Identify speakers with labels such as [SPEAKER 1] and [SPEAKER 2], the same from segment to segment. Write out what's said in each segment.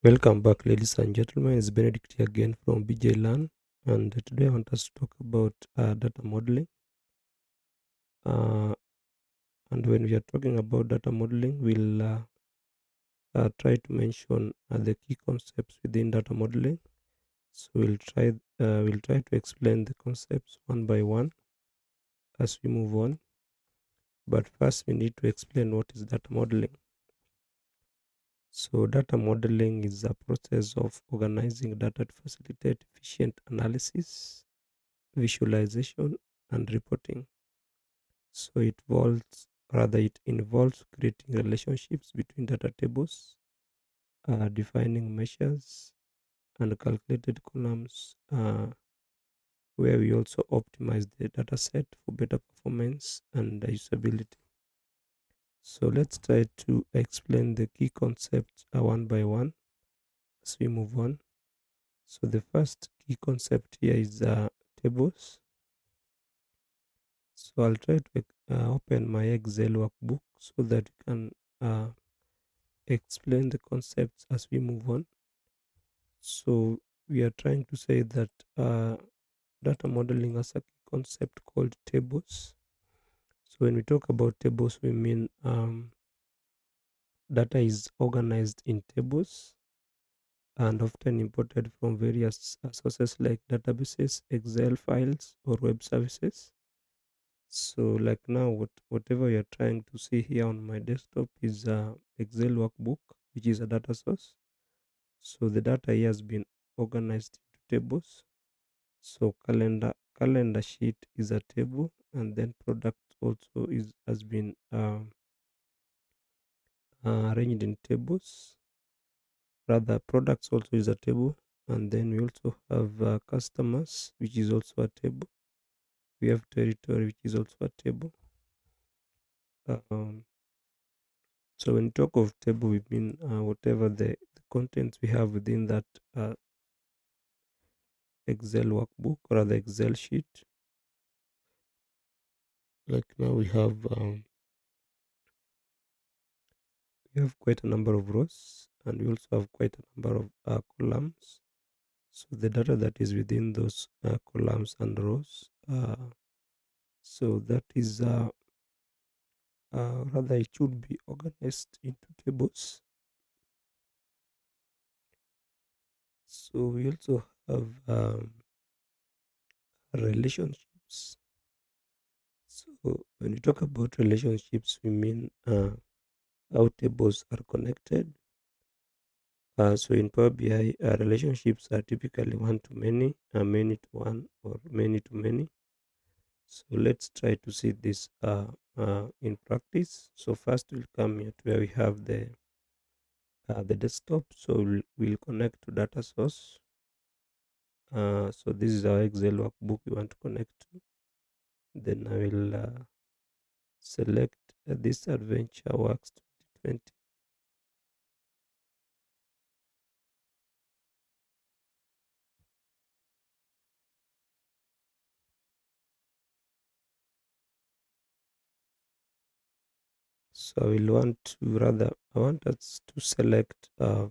[SPEAKER 1] Welcome back, ladies and gentlemen. It's Benedict here again from BJ Learn, and today I want us to talk about data modeling. Uh, and when we are talking about data modeling, we'll try to mention the key concepts within data modeling. So we'll try to explain the concepts one by one as we move on. But first, we need to explain what is data modeling. So data modeling is a process of organizing data to facilitate efficient analysis, visualization, and reporting. So it involves creating relationships between data tables, defining measures and calculated columns, where we also optimize the data set for better performance and usability. So let's try to explain the key concepts one by one as we move on. So the first key concept here is tables. So I'll try to open my Excel workbook so that you can uh, explain the concepts as we move on. So we are trying to say that data modeling has a key concept called tables. So when we talk about tables, we mean data is organized in tables and often imported from various sources like databases, Excel files, or web services. So like now, whatever you're trying to see here on my desktop is a Excel workbook, which is a data source. So the data here has been organized into tables. So calendar sheet is a table, and then product also is has been arranged in tables. Rather, products also is a table, and then we also have customers, which is also a table. We have territory, which is also a table. Um, so when we talk of table, we mean whatever the contents we have within that uh, Excel workbook or the Excel sheet. Like now we have quite a number of rows, and we also have quite a number of columns. So the data that is within those columns and rows, so that is rather it should be organized into tables. So we also have relationships. So when we talk about relationships, we mean how tables are connected. So in Power BI, relationships are typically one to many, many to one, or many to many. So let's try to see this in practice. So first we'll come here to where we have the desktop. So we'll connect to data source. So this is our Excel workbook we want to connect to. Then I will select this Adventure Works 2020. So I want us to select I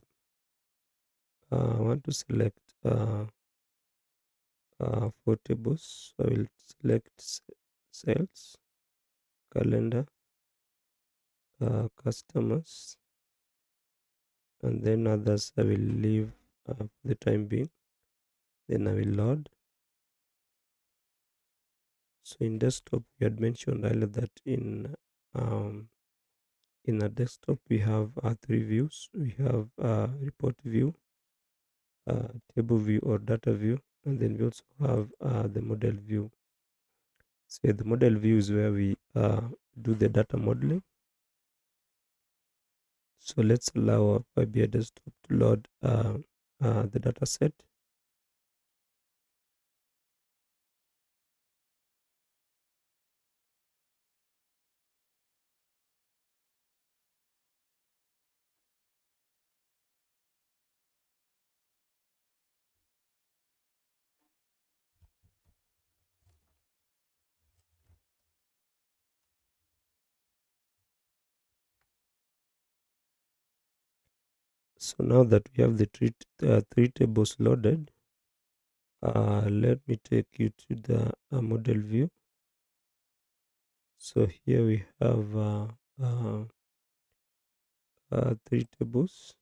[SPEAKER 1] want to select 4 tables. So I will select sales, calendar, customers, and then others I will leave for the time being. Then I will load. So in desktop, we had mentioned earlier that um, in a desktop we have 3 views. We have report view, table view or data view, and then we also have the model view. So the model view is where we do the data modeling. So let's allow our Power BI desktop to load the data set. So now that we have the three tables loaded, let me take you to the model view. So here we have uh, three tables.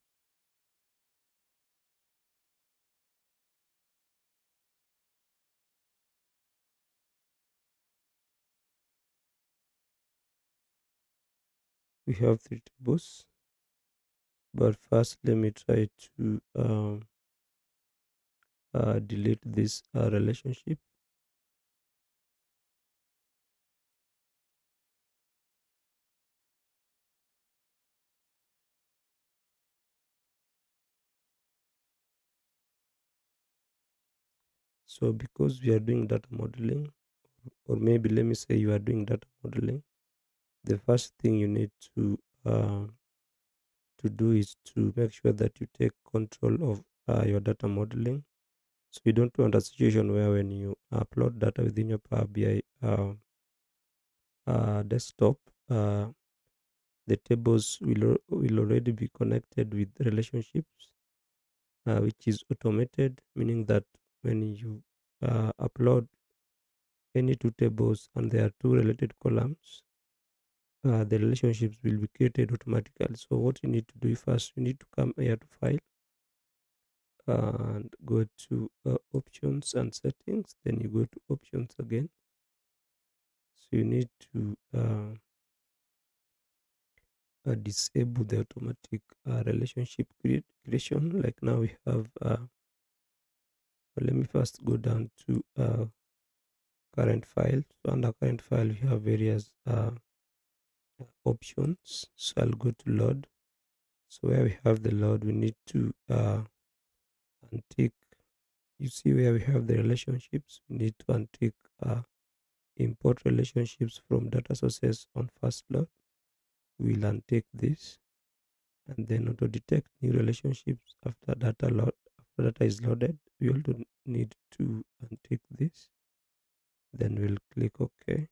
[SPEAKER 1] We have three tables, but first let me try to delete this relationship. So because we are doing data modeling, or maybe let me say you are doing data modeling, the first thing you need to do is to make sure that you take control of your data modeling. So you don't want a situation where when you upload data within your Power BI desktop, uh, the tables will already be connected with relationships, which is automated, meaning that when you upload any two tables and there are two related columns, the relationships will be created automatically. So what you need to do first, you need to come here to file and go to options and settings. Then you go to options again. So you need to disable the automatic relationship creation. Like now we have, let me first go down to current file. So under current file, we have various options. So I'll go to load. So where we have the load, we need to untick. You see where we have the relationships, we need to untick import relationships from data sources on first load. We'll untick this and then auto detect new relationships after data load. After data is loaded, we also need to untick this. Then we'll click OK.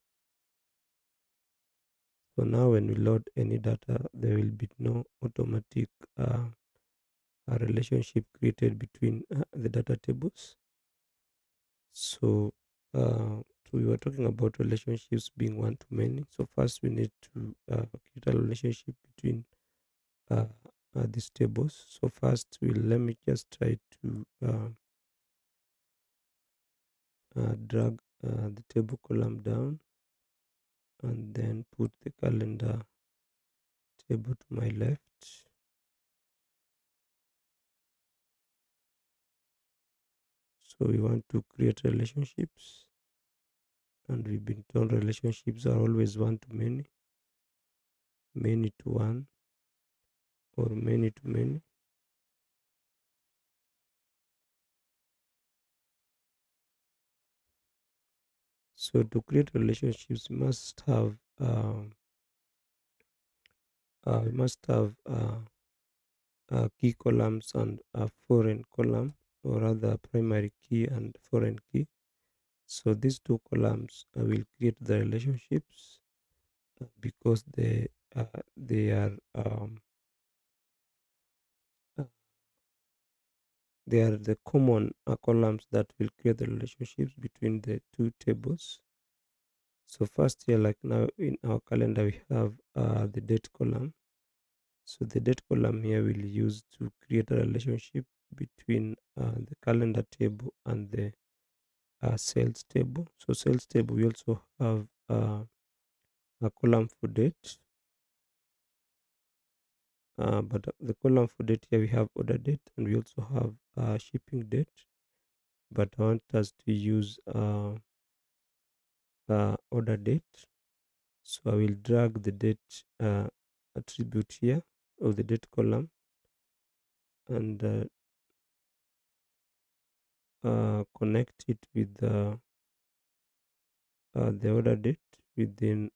[SPEAKER 1] So now when we load any data, there will be no automatic relationship created between the data tables. So we were talking about relationships being one to many. So first we need to create a relationship between uh, these tables. So first, let me just try to drag the table column down and then put the calendar table to my left. So we want to create relationships, and we've been told relationships are always one to many, many to one, or many to many. So to create relationships, we must have key columns and a foreign column, or rather primary key and foreign key. So these two columns will create the relationships because they are uh, they are the common columns that will create the relationships between the two tables. So first here, like now in our calendar, we have the date column. So the date column here will use to create a relationship between the calendar table and the sales table. So sales table, we also have a column for date, but the column for date here we have order date, and we also have shipping date. But I want us to use order date. So I will drag the date attribute here of the date column and connect it with the order date within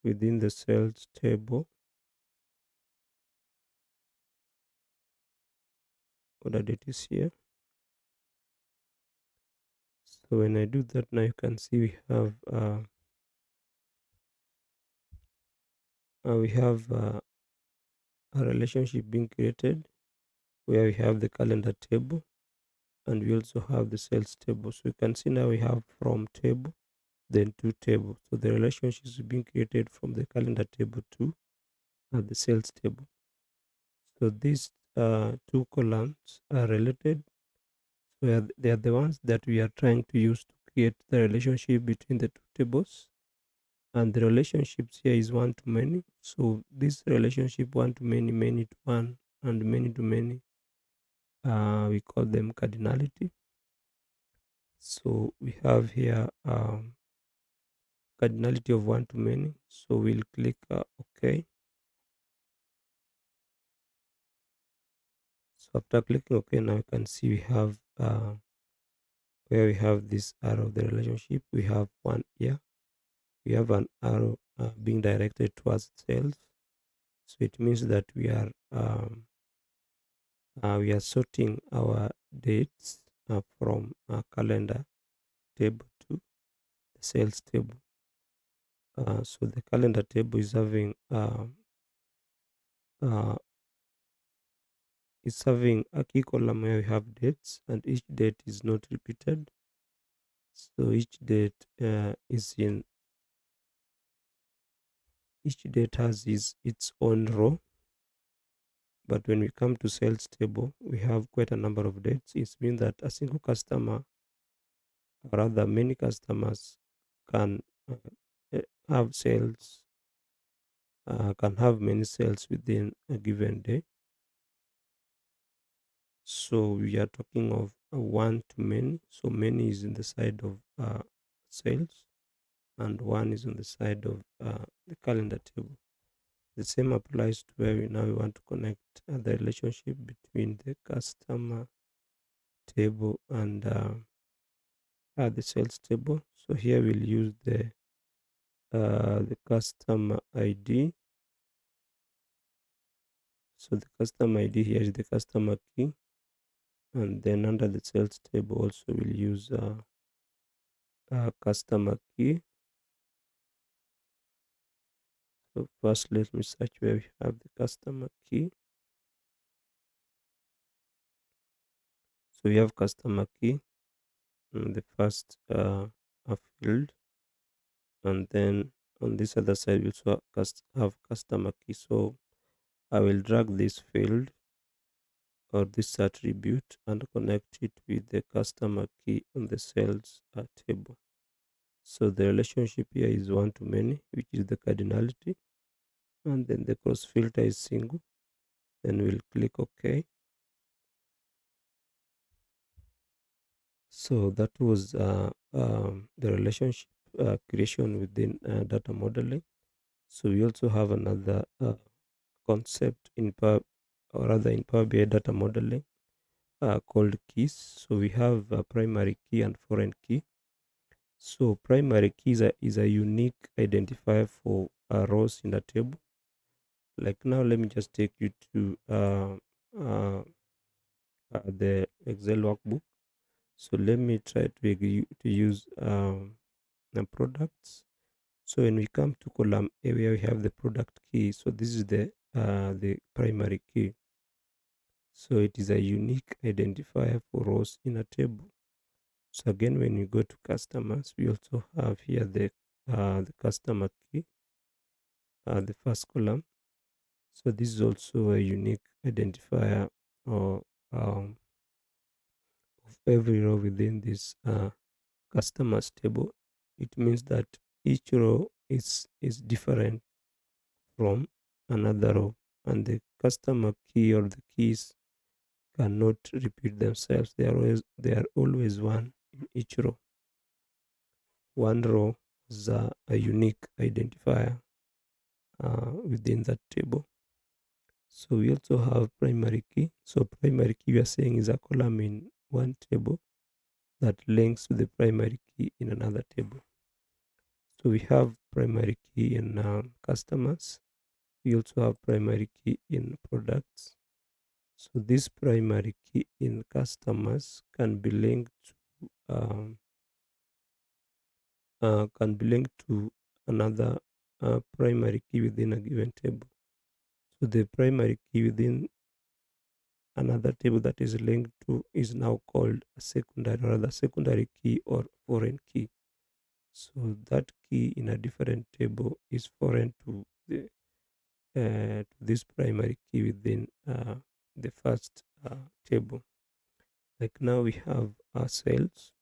[SPEAKER 1] within the sales table. Order date is here. So when I do that, now you can see we have a relationship being created where we have the calendar table and we also have the sales table. So you can see now we have from table, then to table. So the relationship is being created from the calendar table to the sales table. So these two columns are related. So they are the ones that we are trying to use to create the relationship between the two tables. And the relationships here is one to many. So this relationship one to many, many to one, and many to many, we call them cardinality. So we have here cardinality of one to many. So we'll click OK. So after clicking OK, now you can see we have where we have this arrow of the relationship. We have one here. We have an arrow being directed towards sales. So it means that we are sorting our dates from a calendar table to the sales table. So the calendar table uh, is having a key column where we have dates, and each date is not repeated. So each date has its own row. But when we come to sales table, we have quite a number of dates. It means that a single customer, or rather many customers, can have sales, can have many sales within a given day. So we are talking of one to many. So many is in the side of sales, and one is on the side of the calendar table. The same applies to where we want to connect the relationship between the customer table and the sales table. So here we'll use the customer ID. So the customer ID here is the customer key, and then under the sales table also we'll use customer key. So first let me search where we have the customer key. So we have customer key in the first field, and then on this other side we also have customer key. So I will drag this field or this attribute and connect it with the customer key on the sales table. So the relationship here is one to many, which is the cardinality, and then the cross filter is single. Then we'll click OK. So that was the relationship creation within data modeling. So we also have another concept in Power, or rather in Power BI data modeling, called keys. So we have a primary key and foreign key. So primary key is a unique identifier for rows in a table. Like now, let me just take you to the Excel workbook. So let me try to use the products. So when we come to column A where we have the product key, so this is the primary key. So it is a unique identifier for rows in a table. So again, when you go to customers, we also have here the customer key, the first column. So this is also a unique identifier or of every row within this customers table. It means that each row is different from another row, and the customer key or the keys cannot repeat themselves. They are always one in each row. One row is a unique identifier within that table. So we also have primary key. So primary key we are saying is a column in one table that links to the primary key in another table. So we have primary key in customers. We also have primary key in products. So this primary key in customers can be linked to another primary key within a given table. So the primary key within another table that is linked to is now called a secondary, or rather secondary key or foreign key. So that key in a different table is foreign to this primary key within the first table. Like now we have our sales.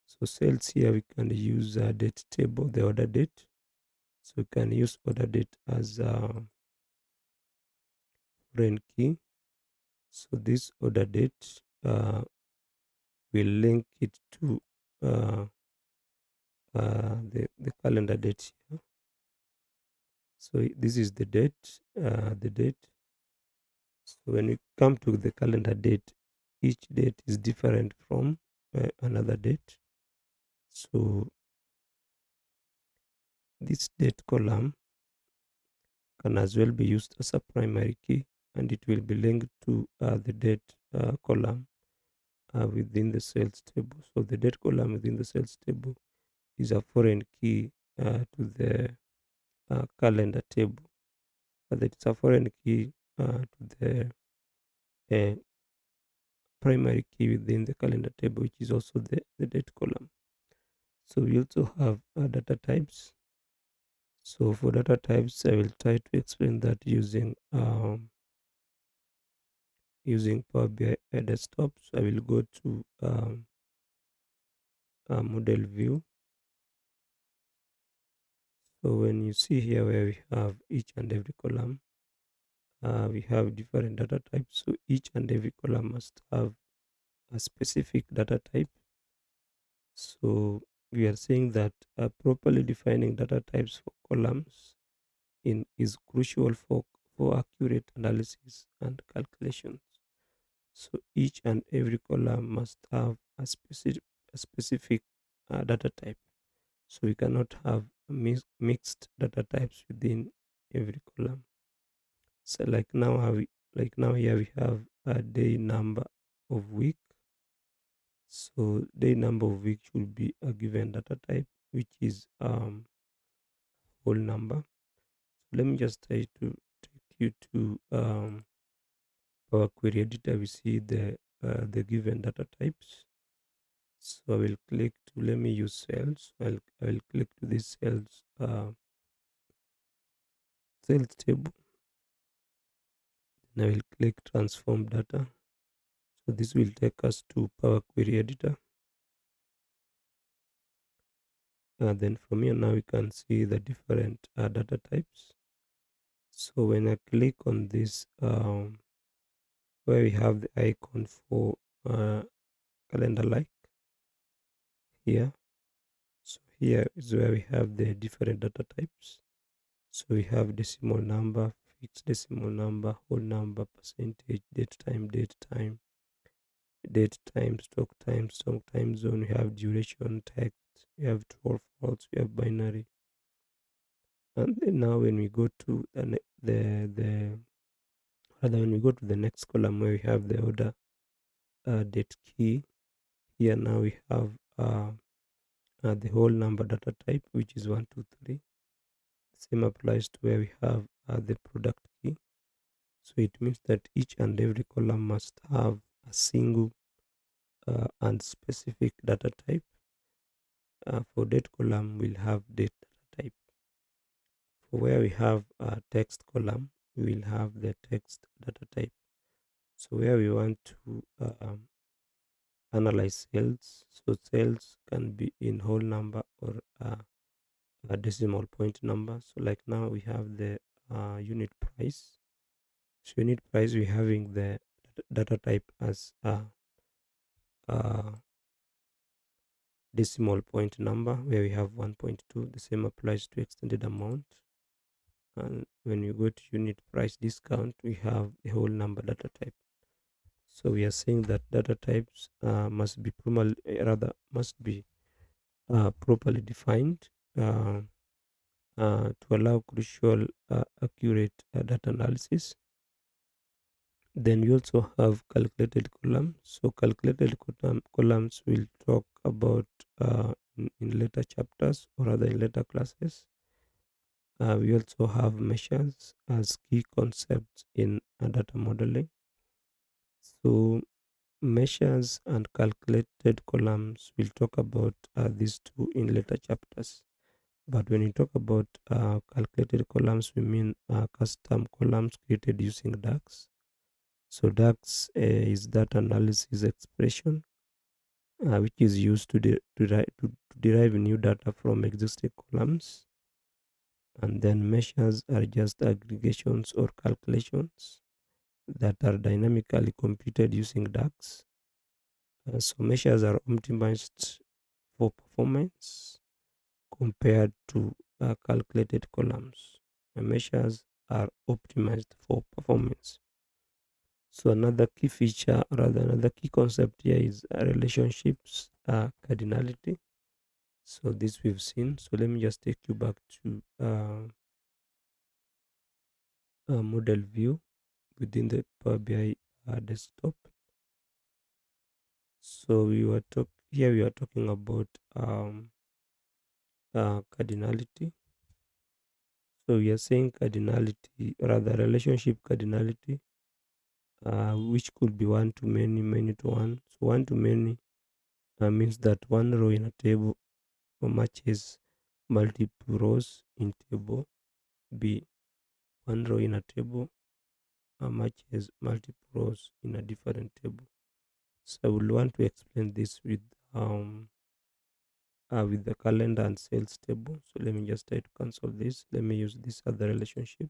[SPEAKER 1] So sales here we can use a date table, the order date. So we can use order date as a foreign key. So this order date will link it to the calendar date here. So this is the date, the date. So when we come to the calendar date, each date is different from another date. So this date column can as well be used as a primary key, and it will be linked to the date column within the sales table. So the date column within the sales table is a foreign key to the calendar table. But it's a foreign key to the uh, primary key within the calendar table, which is also the date column. So we also have data types. So for data types, I will try to explain that using Power BI desktop. So I will go to model view. So when you see here where we have each and every column, we have different data types. So each and every column must have a specific data type. So we are saying that properly defining data types for columns is crucial for accurate analysis and calculations. So each and every column must have a specific data type. So we cannot have mixed data types within every column. So like now here we have a day number of week. So day number of week should be a given data type, which is whole number. So let me just try to take you to Power Query Editor. We see the given data types. So I will click to, let me use sales. I will click to this sales table. Then I will click transform data. So this will take us to Power Query Editor. Then from here now we can see the different data types. So when I click on this, where we have the icon for calendar like here. So here is where we have the different data types. So we have decimal number, fixed decimal number, whole number, percentage, date time, stock time zone. We have duration, text, we have true or false, we have binary. And then now when we go to when we go to the next column where we have the order date key, here now we have the whole number data type, which is 123. Same applies to where we have the product key. So it means that each and every column must have a single and specific data type. For date column, we'll have date data type. For where we have a text column, we will have the text data type. So where we want to analyze sales, so sales can be in whole number or a decimal point number. So like now we have the unit price. So unit price, we're having the data type as a decimal point number where we have 1.2. The same applies to extended amount. And when you go to unit price discount, we have the whole number data type. So we are saying that data types must be properly defined to allow crucial accurate data analysis. Then we also have calculated columns. So calculated columns will talk about in later chapters or other in later classes. We also have measures as key concepts in data modeling. So measures and calculated columns, we'll talk about these two in later chapters. But when you talk about calculated columns, we mean custom columns created using DAX. So DAX is data analysis expression, which is used to derive new data from existing columns. And then measures are just aggregations or calculations that are dynamically computed using DAX. So measures are optimized for performance compared to calculated columns. Measures are optimized for performance. So another key feature, or rather another key concept here is relationships cardinality. So this we've seen. So let me just take you back to a model view within the Power BI desktop. So here we are talking about cardinality. So we are saying cardinality, rather relationship cardinality, which could be one to many, many to one. So one to many means that one row in a table matches multiple rows in table B. One row in a table matches multiple rows in a different table. So I will want to explain this with the calendar and sales table. So let me just try to cancel this. Let me use this other relationship.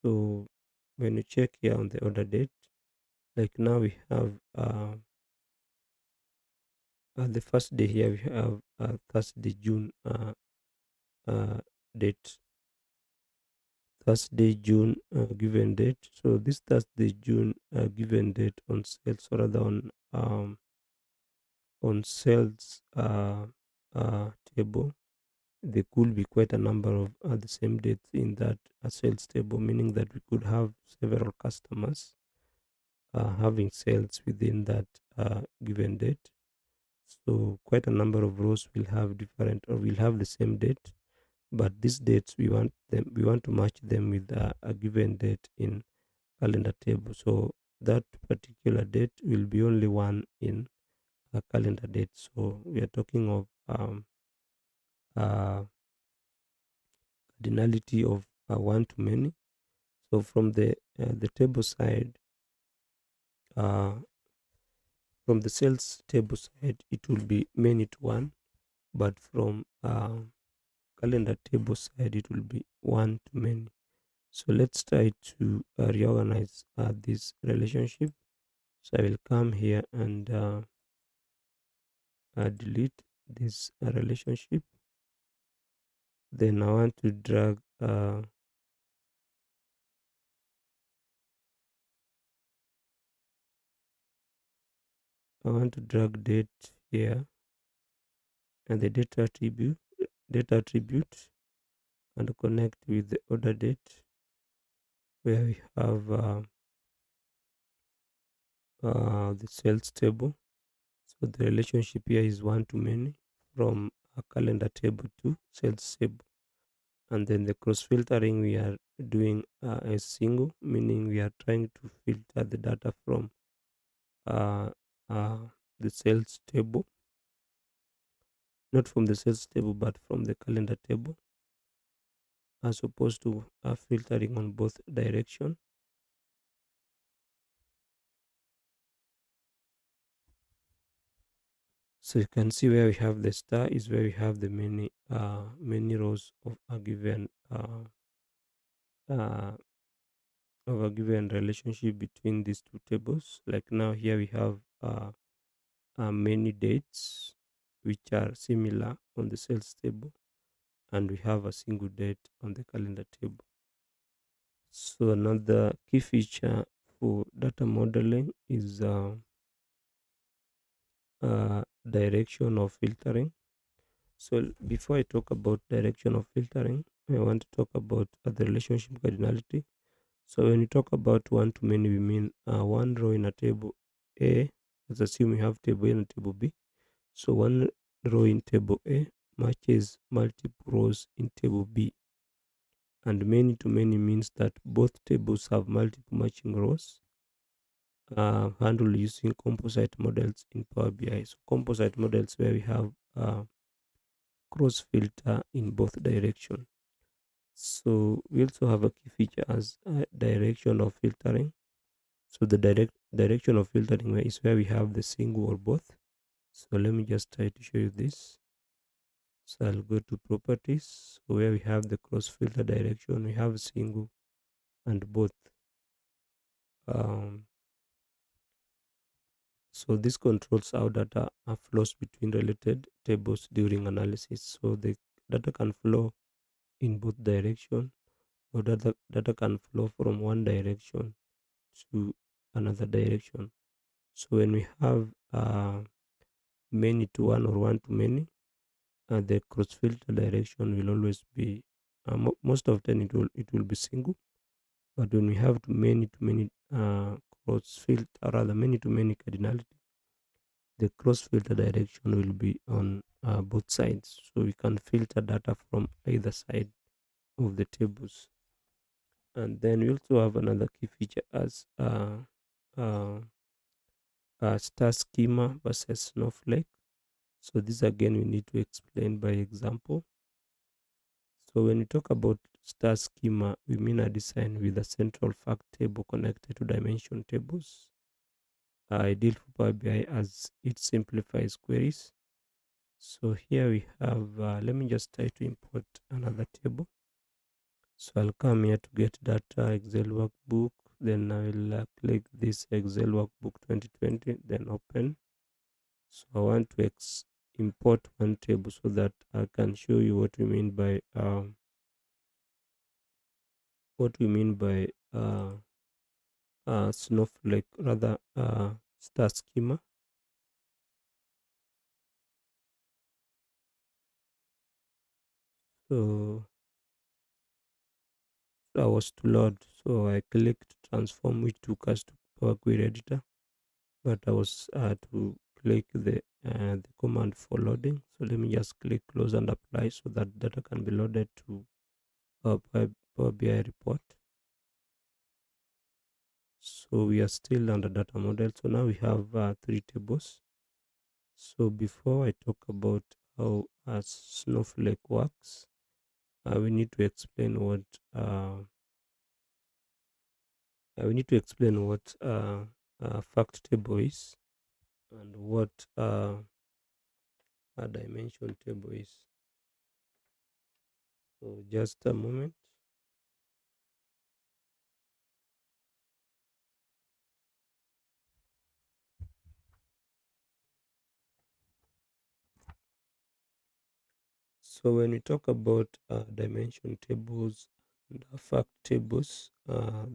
[SPEAKER 1] So when you check here on the order date, like now we have the first day here, we have Thursday, June uh, date. Thursday, June given date. So this Thursday, June given date on sales, or rather on sales table, there could be quite a number of the same dates in that sales table, meaning that we could have several customers having sales within that given date. So quite a number of rows will have different, or will have the same date, but these dates we want to match them with a given date in calendar table. So that particular date will be only one in a calendar date. So we are talking of uh, cardinality of one to many. So from the table side, uh, from the sales table side, it will be many to one, but from calendar table side, it will be one to many. So let's try to reorganize this relationship. So I will come here and delete this relationship. Then I want to drag date here, and the data attribute and connect with the order date, where we have the sales table. So the relationship here is one to many from a calendar table to sales table. And then the cross filtering we are doing a single, meaning we are trying to filter the data from uh, uh, the sales table, not from the sales table but from the calendar table, as opposed to filtering on both direction. So you can see where we have the star is where we have the many rows uh, of a given relationship between these two tables. Like now here we have many dates which are similar on the sales table, and we have a single date on the calendar table. So another key feature for data modeling is direction of filtering. So before I talk about direction of filtering, I want to talk about the relationship cardinality. So when you talk about one to many, we mean one row in a table A. Let's assume we have table A and table B. So one row in table A matches multiple rows in table B. And many to many means that both tables have multiple matching rows, handled using composite models in Power BI. So composite models where we have cross filter in both direction. So we also have a key feature as direction of filtering. So the direction of filtering is where we have the single or both. So let me just try to show you this. So I'll go to properties. So where we have the cross filter direction, we have single and both. Um, so this controls how data flows between related tables during analysis. So the data can flow in both direction, or data can flow from one direction to another direction. So when we have many to one or one to many, the cross filter direction will always be most of the time it will be single. But when we have to many cross filter, or rather many to many cardinality, the cross filter direction will be on both sides, so we can filter data from either side of the tables. And then we also have another key feature as uh, star schema versus snowflake. So this again we need to explain by example. So when we talk about star schema, we mean a design with a central fact table connected to dimension tables, ideal for Power BI as it simplifies queries. So here we have, let me just try to import another table. So I'll come here to get data Excel workbook. Then I will click this Excel workbook 2020, then open. So I want to import one table so that I can show you what we mean by what we mean by snowflake, rather star schema. So I was to load, so I clicked transform, which took us to Power Query Editor, but I was to click the command for loading. So let me just click close and apply so that data can be loaded to Power BI report. So we are still under data model. So now we have three tables. So before I talk about how Snowflake works, we need to explain what fact table is, and what a dimension table is. So just a moment. So when we talk about dimension tables and fact tables, uh,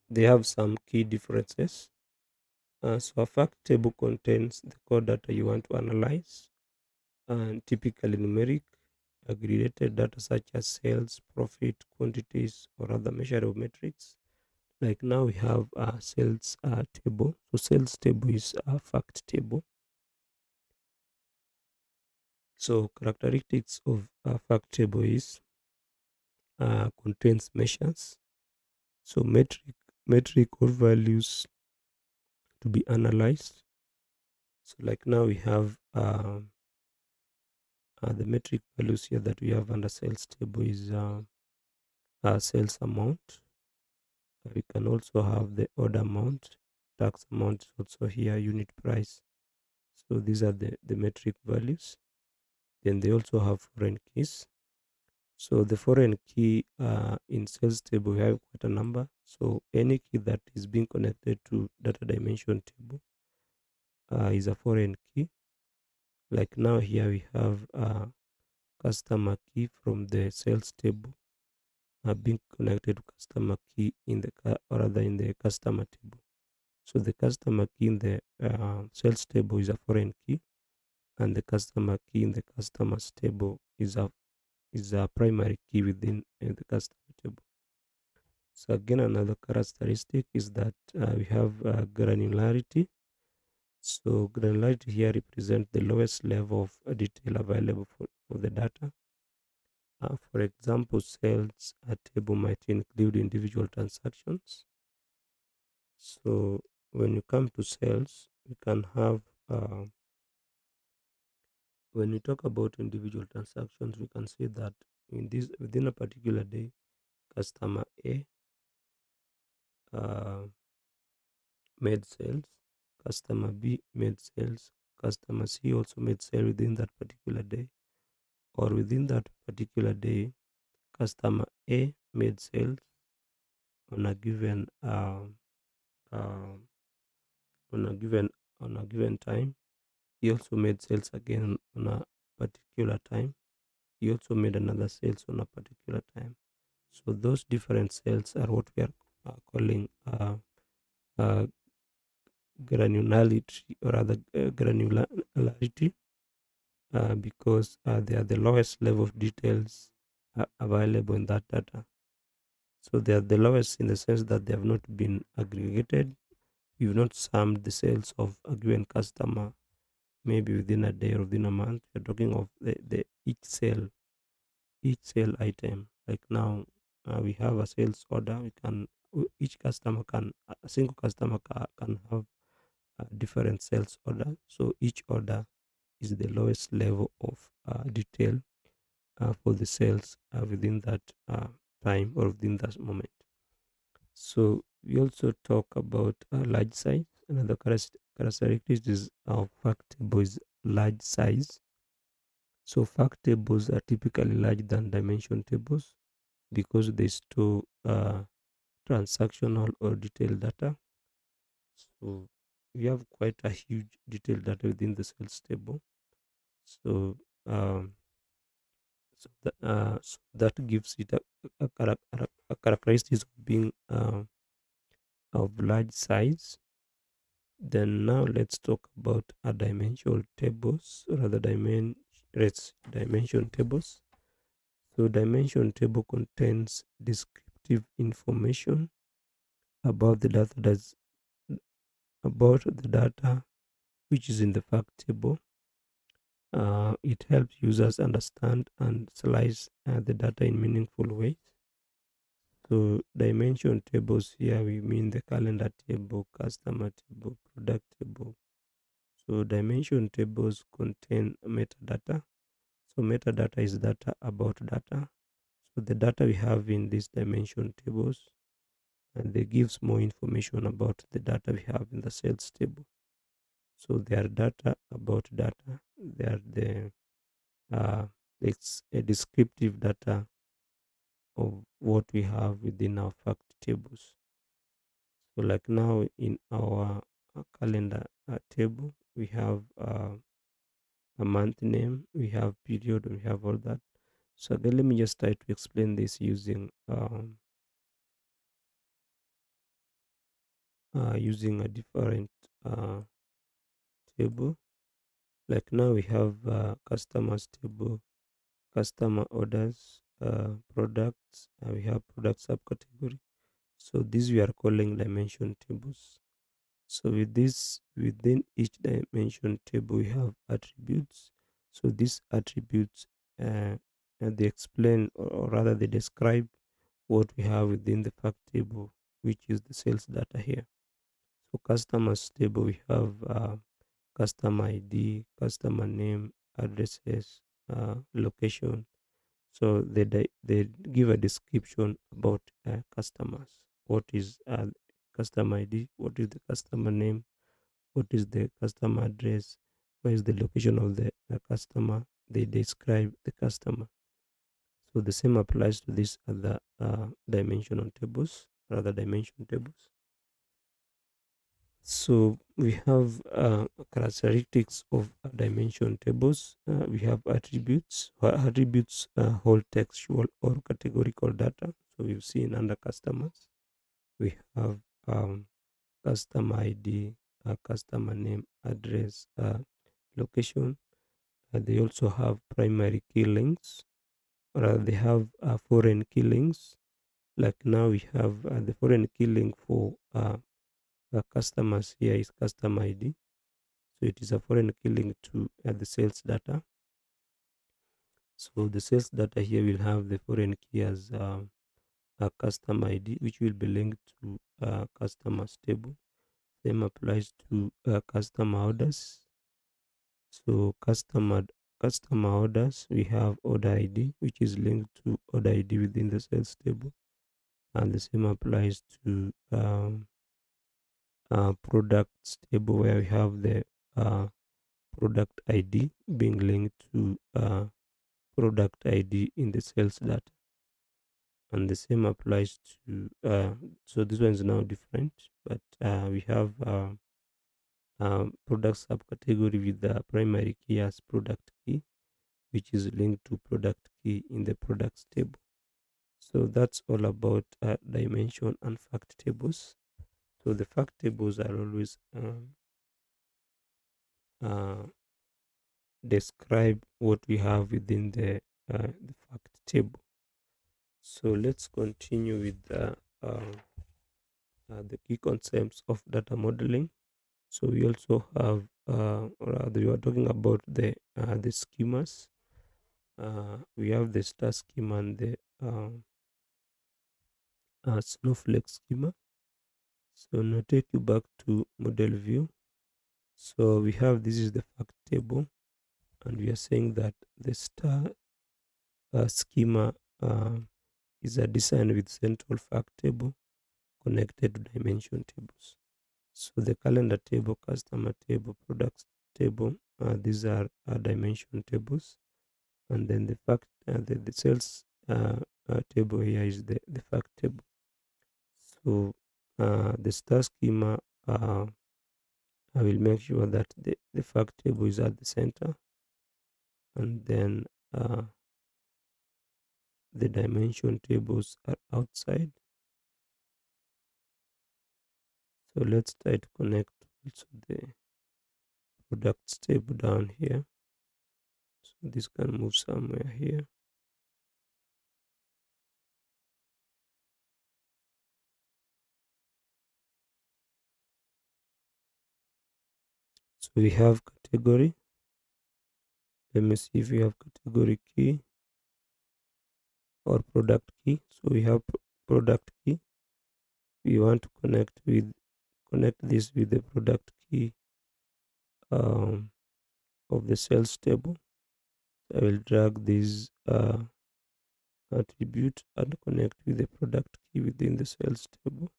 [SPEAKER 1] they have some key differences. So a fact table contains the core data you want to analyze, and typically numeric, aggregated data such as sales, profit, quantities, or other measurable metrics. Like now we have a sales table. So sales table is a fact table. So characteristics of a fact table is contains measures. So metric or values to be analyzed. So like now we have the metric values here that we have under sales table is sales amount. We can also have the order amount, tax amount is also here, unit price. So these are the metric values. Then they also have foreign keys. So the foreign key in sales table, we have quite a number. So any key that is being connected to data dimension table is a foreign key. Like now here we have a customer key from the sales table being connected to customer key in the or rather in the customer table. So the customer key in the sales table is a foreign key, and the customer key in the customers table is a primary key within the customer table. So again, another characteristic is that we have granularity. So granularity here represents the lowest level of detail available for the data. For example, sales table might include individual transactions. So when you come to sales, we can have when we talk about individual transactions, we can say that within a particular day, customer A uh, made sales, customer B made sales, customer C also made sale within that particular day, or within that particular day, customer A made sales on a given uh, on a given on a given time. He also made sales again on a particular time. He also made another sales on a particular time. So those different sales are what we are calling uh, granularity, or rather granularity, because they are the lowest level of details available in that data. So they are the lowest in the sense that they have not been aggregated. You've not summed the sales of a given customer, maybe within a day or within a month. You're talking of the each sale item. Like now, we have a sales order. Each customer can a single customer can have a different sales order. So each order is the lowest level of detail for the sales within that time or within that moment. So we also talk about large size. Another characteristic is of fact table is large size. So fact tables are typically larger than dimension tables because they store transactional or detailed data. So we have quite a huge detailed data within the sales table. So um, so that gives it a characteristics of being of large size. Then now let's talk about a dimensional tables, or rather dimension tables. So dimension table contains descriptive information about the data that's about the data which is in the fact table. It helps users understand and slice the data in meaningful ways. So dimension tables here we mean the calendar table, customer table, product table. So dimension tables contain metadata. So metadata is data about data. So the data we have in these dimension tables, and they gives more information about the data we have in the sales table. So they are data about data. They are uh, it's a descriptive data of what we have within our fact tables. So like now in our calendar table, we have a month name, we have period, we have all that. So again, let me just try to explain this using a different uh, table. Like now we have customers table, customer orders, products. We have product subcategory. So these we are calling dimension tables. So with this, within each dimension table, we have attributes. So these attributes, they explain, or rather, they describe what we have within the fact table, which is the sales data here. So customers table, we have customer ID, customer name, addresses, location. So they give a description about customers. What is customer ID? What is the customer name? What is the customer address? Where is the location of the customer? They describe the customer. So the same applies to these other dimensional tables, rather dimension tables. So we have characteristics of dimension tables. We have attributes. Attributes hold textual or categorical data. So we've seen under customers, we have customer ID, customer name, address, location. They also have primary key links, or they have foreign key links. Like now we have the foreign key link for customers here is customer ID. So it is a foreign key linked to the sales data. So the sales data here will have the foreign key as a customer ID, which will be linked to customers table. Same applies to customer orders. So customer orders, we have order ID, which is linked to order ID within the sales table, and the same applies to products table, where we have the uh, product ID being linked to product ID in the sales data, and the same applies to so this one is now different, but we have product subcategory with the primary key as product key, which is linked to product key in the products table. So that's all about dimension and fact tables. So the fact tables are always uh, describe what we have within the fact table. So let's continue with the key concepts of data modeling. So we also have, or rather, we are talking about the schemas. We have the star schema and the snowflake schema. So now take you back to model view. So we have, this is the fact table, and we are saying that the star schema is a design with central fact table connected to dimension tables. So the calendar table, customer table, products table, these are dimension tables, and then the fact the sales table here is the fact table. So the star schema, I will make sure that the fact table is at the center, and then the dimension tables are outside. So let's try to connect also the products table down here. So this can move somewhere here. So we have category. Let me see if we have category key or product key. So we have product key. We want to connect this with the product key of the sales table. So I will drag this attribute and connect with the product key within the sales table.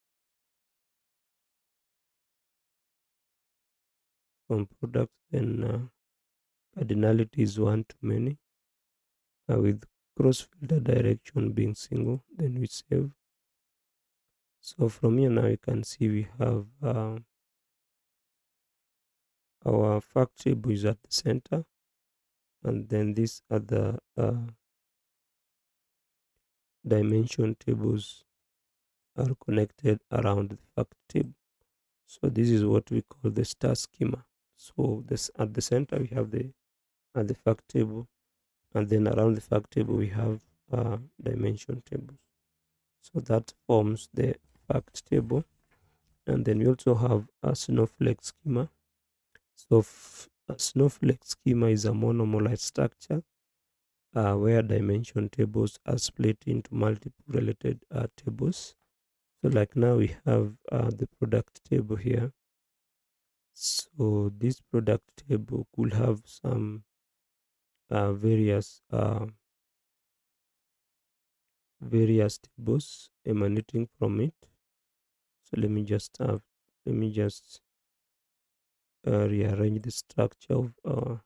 [SPEAKER 1] From product, then cardinality is one to many, with cross filter direction being single. Then we save. So from here now you can see we have our fact table is at the center, and then these are the dimension tables are connected around the fact table. So this is what we call the star schema. So this at the center we have the fact table, and then around the fact table we have dimension tables. So that forms the fact table, and then we also have a snowflake schema. So a snowflake schema is a monomorphic structure where dimension tables are split into multiple related tables. So like now we have the product table here. So this product table could have some various tables emanating from it. So let me just rearrange the structure of our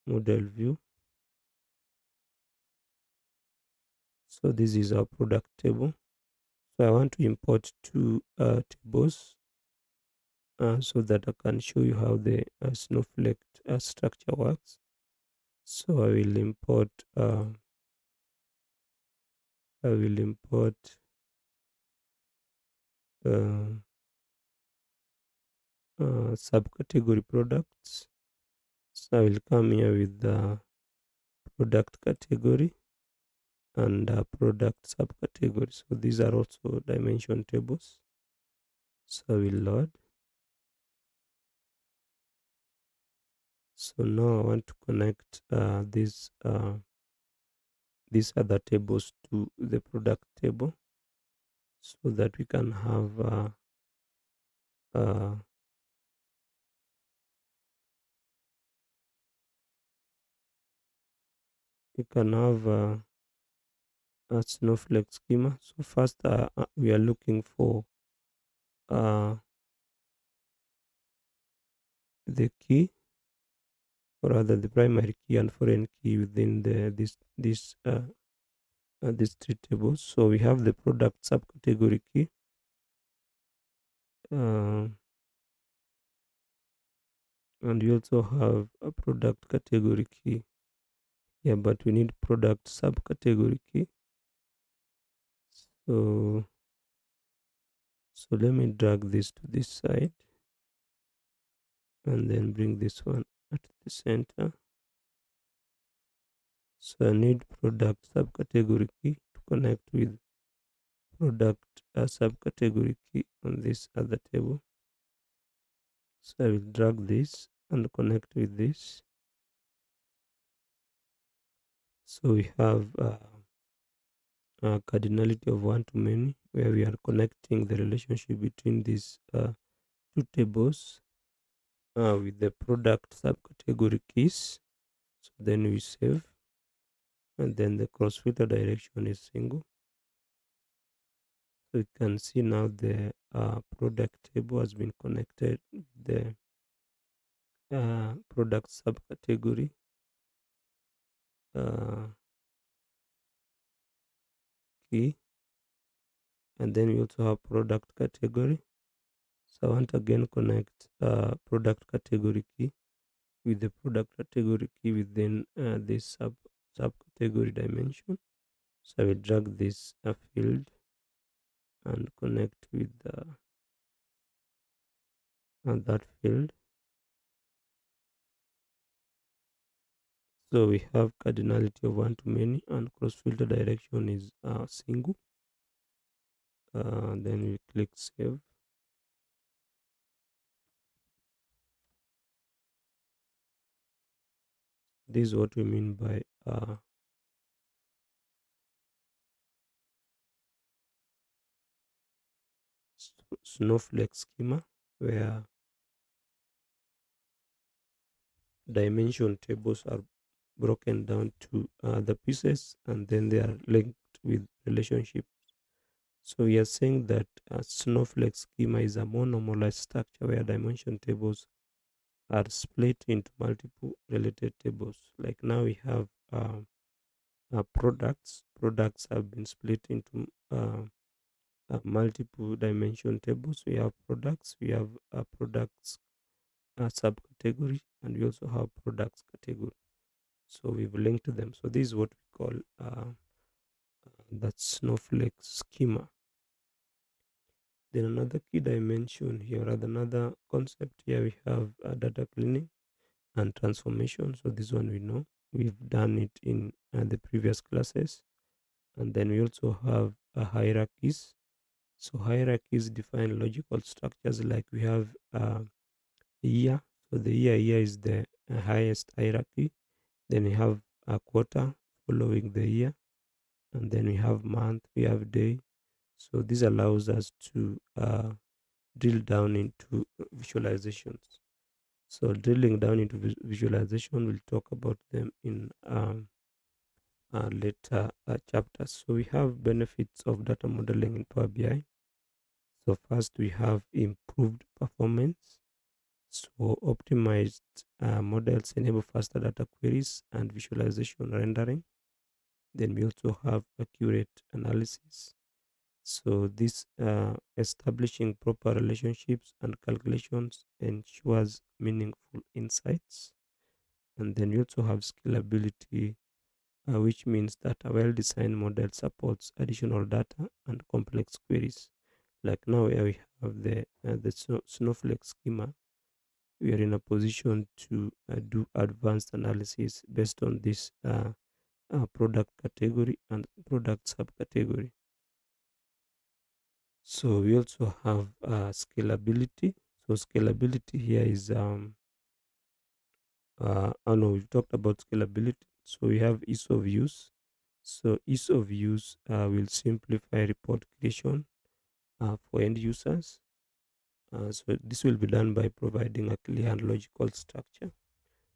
[SPEAKER 1] model view. So this is our product table. So I want to import two tables so that I can show you how the snowflake structure works. So I will import uh, subcategory products. So I will come here with the product category and product subcategory. So these are also dimension tables. So I will load. So now I want to connect these other tables to the product table so that we can have uh, we can have a snowflake schema. So first we are looking for uh, the key, or rather the primary key and foreign key within these three tables. So we have the product subcategory key, uh, and we also have a product category key. Yeah, but we need product subcategory key. So let me drag this to this side and then bring this one at the center. So I need product subcategory key to connect with product subcategory key on this other table. So I will drag this and connect with this. So we have cardinality of one to many, where we are connecting the relationship between these two tables with the product subcategory keys. So then we save, and then the cross filter direction is single. So you can see now the product table has been connected with the product subcategory uh, key, and then we also have product category. So I want again connect product category key with the product category key within this subcategory dimension. So I will drag this field and connect with that field. So we have cardinality of one to many, and cross filter direction is single. Then we click save. This is what we mean by snowflake schema, where dimension tables are broken down to the pieces and then they are linked with relationships. So we are saying that snowflake schema is a more normalized structure where dimension tables are split into multiple related tables. Like now we have products. Products have been split into multiple dimension tables. We have products, we have products subcategory, and we also have products category. So we've linked them. So this is what we call that snowflake schema. Then another key dimension here, or another concept here, we have data cleaning and transformation. So this one we know, we've done it in the previous classes. And then we also have hierarchies. So hierarchies define logical structures, like we have year. So the year here is the highest hierarchy. Then we have a quarter following the year, and then we have month, we have day. So this allows us to drill down into visualizations. So drilling down into visualization, we'll talk about them in later chapters. So we have benefits of data modeling in Power BI. So first we have improved performance. So optimized models enable faster data queries and visualization rendering. Then we also have accurate analysis. So this establishing proper relationships and calculations ensures meaningful insights. And then we also have scalability, which means that a well-designed model supports additional data and complex queries. Like now where we have the snowflake schema, we are in a position to do advanced analysis based on this product category and product subcategory. So we also have scalability. So scalability here is I know we've talked about scalability. So we have ease of use. So ease of use will simplify report creation for end users. So this will be done by providing a clear and logical structure.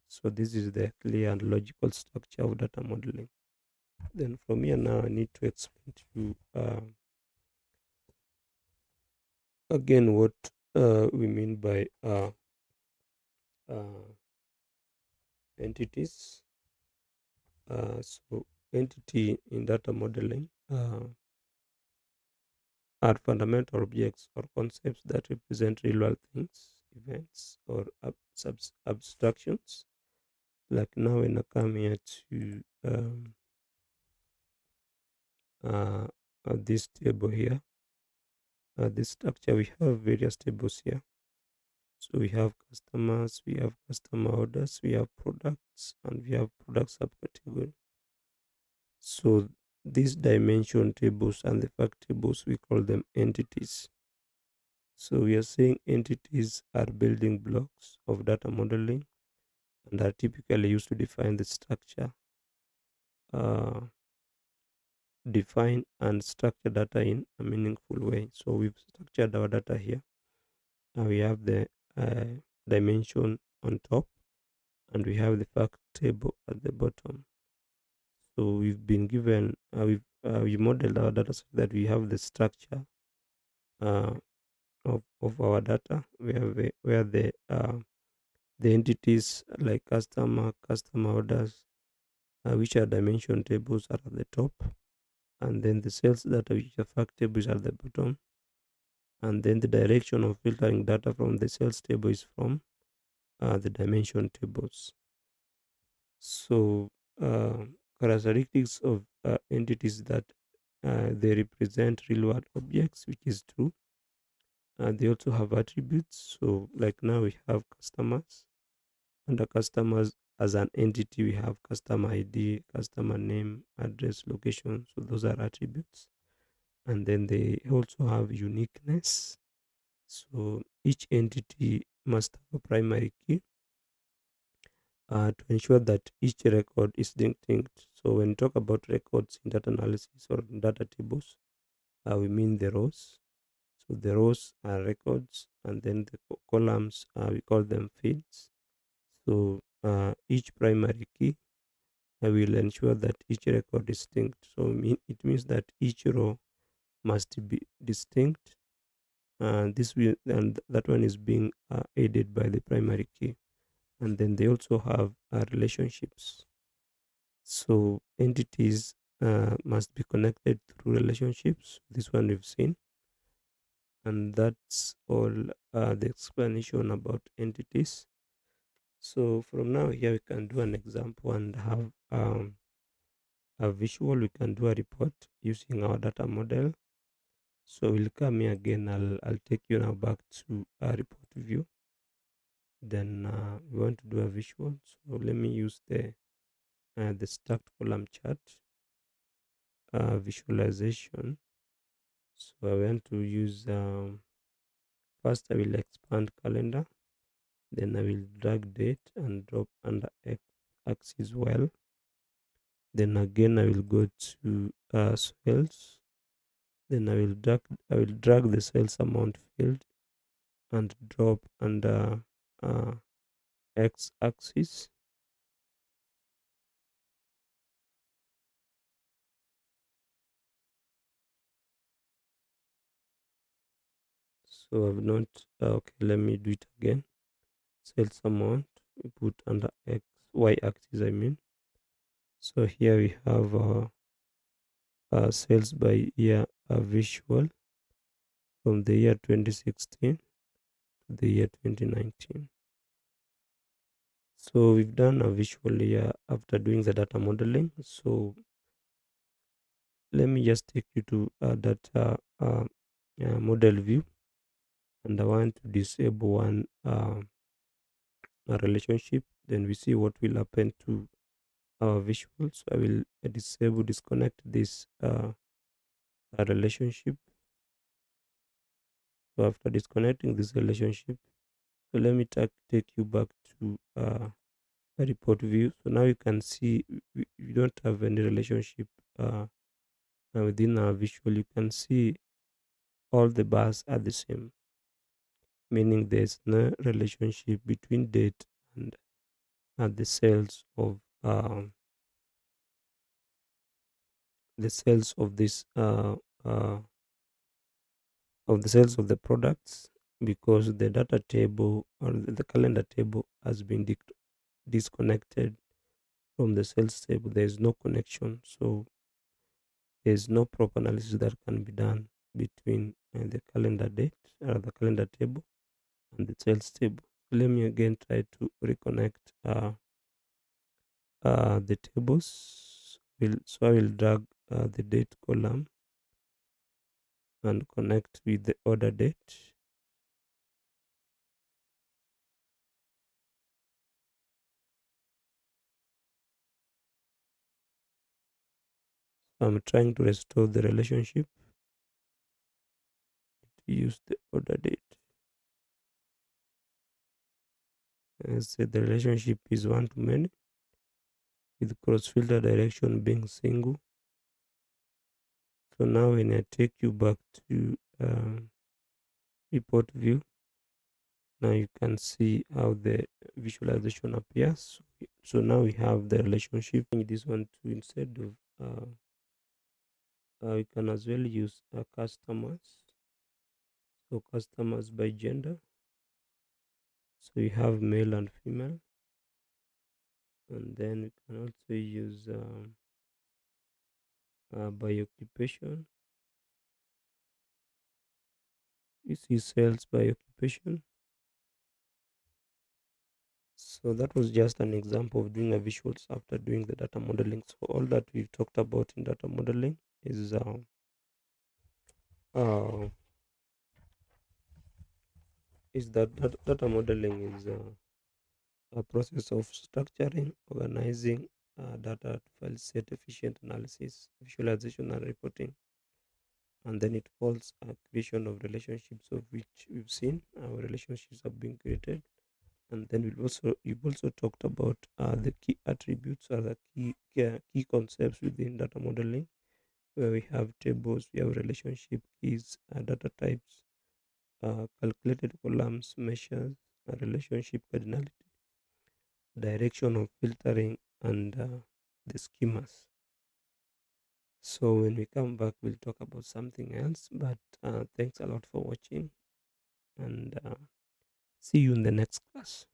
[SPEAKER 1] So this is the clear and logical structure of data modeling. Then from here now, I need to explain to you again what we mean by uh, entities. So entity in data modeling are fundamental objects or concepts that represent real world things, events, or abstractions. Like now, when I come here to uh, this table here, this structure, we have various tables here. So we have customers, we have customer orders, we have products, and we have product subcategory. So these dimension tables and the fact tables, we call them entities. So we are saying entities are building blocks of data modeling and are typically used to define the structure, uh, define and structure data in a meaningful way. So we've structured our data here. We have the dimension on top, and we have the fact table at the bottom. So we've been given, we modeled our data so that we have the structure uh, of our data, where the entities like customer orders, which are dimension tables, are at the top, and then the sales data, which are fact tables, are at the bottom, and then the direction of filtering data from the sales table is from the dimension tables. So characteristics of entities that they represent real world objects, which is true. They also have attributes. So like now we have customers. Under customers as an entity, we have customer ID, customer name, address, location. So those are attributes. And then they also have uniqueness. So each entity must have a primary key to ensure that each record is distinct. So when we talk about records in data analysis or in data tables, we mean the rows. So the rows are records, and then the columns, we call them fields. So each primary key will ensure that each record is distinct. So it means that each row must be distinct. And that one is being aided by the primary key. And then they also have relationships. So entities must be connected through relationships. This one we've seen, and that's all the explanation about entities. So from now here we can do an example and have a visual. We can do a report using our data model. So we'll come here again. I'll take you now back to a report view. Then we want to do a visual. So let me use the stacked column chart visualization. So I want to use first I will expand calendar, then I will drag date and drop under X axis well. Then again I will go to sales. Then I will drag the sales amount field and drop under uh, X axis. So I've not okay, let me do it again. Sales amount we put under X Y axis, I mean. So here we have sales by year visual from the year 2016 to the year 2019. So we've done a visual here after doing the data modeling. So let me just take you to a data model view, and I want to disable one a relationship. Then we see what will happen to our visual. So I will disconnect this relationship. So after disconnecting this relationship, so let me take you back to report view. So now you can see we don't have any relationship within our visual. You can see all the bars are the same, meaning there's no relationship between date and the sales of this of the sales of the products, because the data table or the calendar table has been disconnected from the sales table. There is no connection, so there is no proper analysis that can be done between the calendar date or the calendar table and the sales table. So let me again try to reconnect the tables. So I will drag the date column and connect with the order date. I'm trying to restore the relationship to use the order date. As said, the relationship is one to many, with cross filter direction being single. So now when I take you back to report view, now you can see how the visualization appears. So now we have the relationship. This one to, instead of we can as well use customers. So customers by gender. So we have male and female, and then we can also use by occupation. You see sales by occupation. So that was just an example of doing a visuals after doing the data modeling. So all that we've talked about in data modeling uh, is that data modeling is a process of structuring, organizing data to file set efficient analysis, visualization, and reporting. And then it falls a creation of relationships, of which we've seen our relationships have been created. And then you've also talked about the key attributes or the key concepts within data modeling, where we have tables, we have relationship keys, data types, calculated columns, measures, relationship cardinality, direction of filtering, and the schemas. So when we come back, we'll talk about something else. But thanks a lot for watching, and see you in the next class.